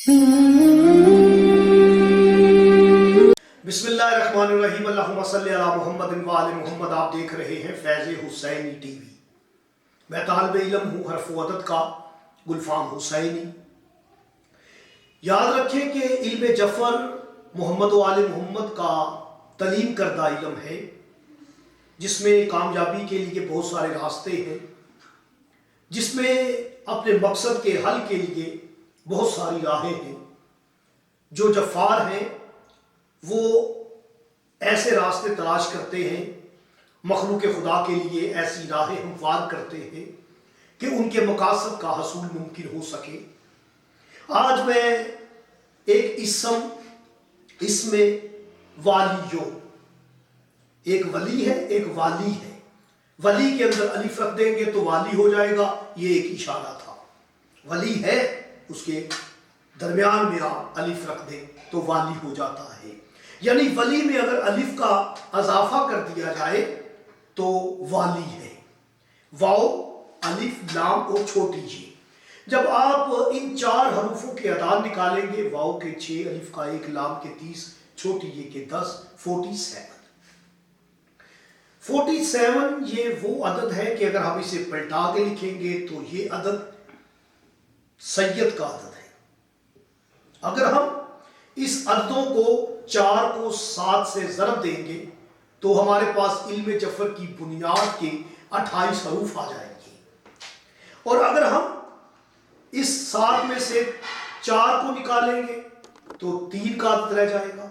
बिस्मिल्लाहिर्रहमानिर्रहीम। अल्लाहुम्मा सल्ली अला मुहम्मद व आले मुहम्मद। आप देख रहे हैं फैज़ हुसैनी टीवी। मैं तालिब इल्म हूँ हरफ अदद का गुलफाम हुसैनी। याद रखें कि इल्म जफ़र मोहम्मद व आले मोहम्मद का तलीम करदा इल्म है, जिसमें कामयाबी के लिए बहुत सारे रास्ते हैं, जिसमें अपने मकसद के हल के लिए बहुत सारी राहें हैं। जो जफ़ार हैं वो ऐसे रास्ते तलाश करते हैं, मखलूक खुदा के लिए ऐसी राहें हमवार करते हैं कि उनके मकासद का हसूल मुमकिन हो सके। आज मैं एक इसमें वालियो, एक वली है एक वाली है। वली के अंदर अलिफ रख देंगे तो वाली हो जाएगा, ये एक इशारा था। वली है, उसके दरमियान में आप अलिफ रख दें तो वाली हो जाता है। यानी वली में अगर अलिफ का अजाफा कर दिया जाए तो वाली है। वाओ, अलिफ, लाम और छोटी जी। जब आप इन चार हरूफों के अदाद निकालेंगे, वाओ के 6, अलिफ का 1, लाम के 30, छोटी ये के 10, 47 ये वो अदद है कि अगर हम इसे पलटा के लिखेंगे तो ये अदद सैयद का अदद है। अगर हम इस अददों को 4 को 7 से ज़रब देंगे तो हमारे पास इल्म जफ़र की बुनियाद के 28 हरूफ आ जाएंगे। और अगर हम इस 7 में से 4 को निकालेंगे तो 3 का आदद रह जाएगा।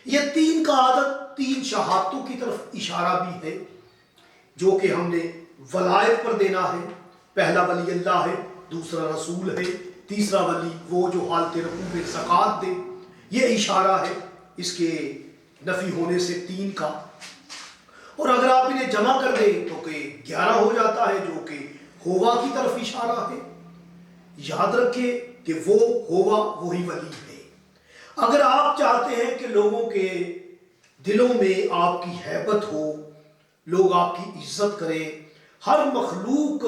यह 3 का आदद 3 शहादतों की तरफ इशारा भी है, जो कि हमने वलायत पर देना है। पहला वली अल्लाह है, दूसरा रसूल है, तीसरा वली वो जो हालत रकूब में ज़कात दे। ये इशारा है इसके नफी होने से 3 का। और अगर आप इन्हें जमा कर दें तो कि 11 हो जाता है, जो कि होवा की तरफ इशारा है। याद रखें कि वो होवा वही वली है। अगर आप चाहते हैं कि लोगों के दिलों में आपकी हैबत हो, लोग आपकी इज्जत करें, हर मखलूक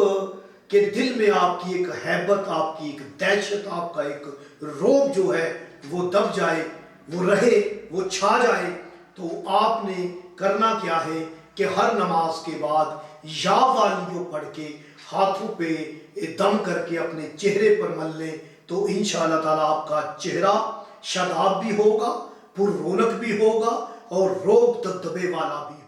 के दिल में आपकी एक हैबत, आपकी एक दहशत, आपका एक रोब जो है वो दब जाए, वो रहे, वो छा जाए, तो आपने करना क्या है कि हर नमाज के बाद या वालियों पढ़ के हाथों पे दम करके अपने चेहरे पर मल लें, तो इंशाअल्लाह ताला आपका चेहरा शादाब भी होगा, पुर रौनक भी होगा और रोब दबदबे वाला भी।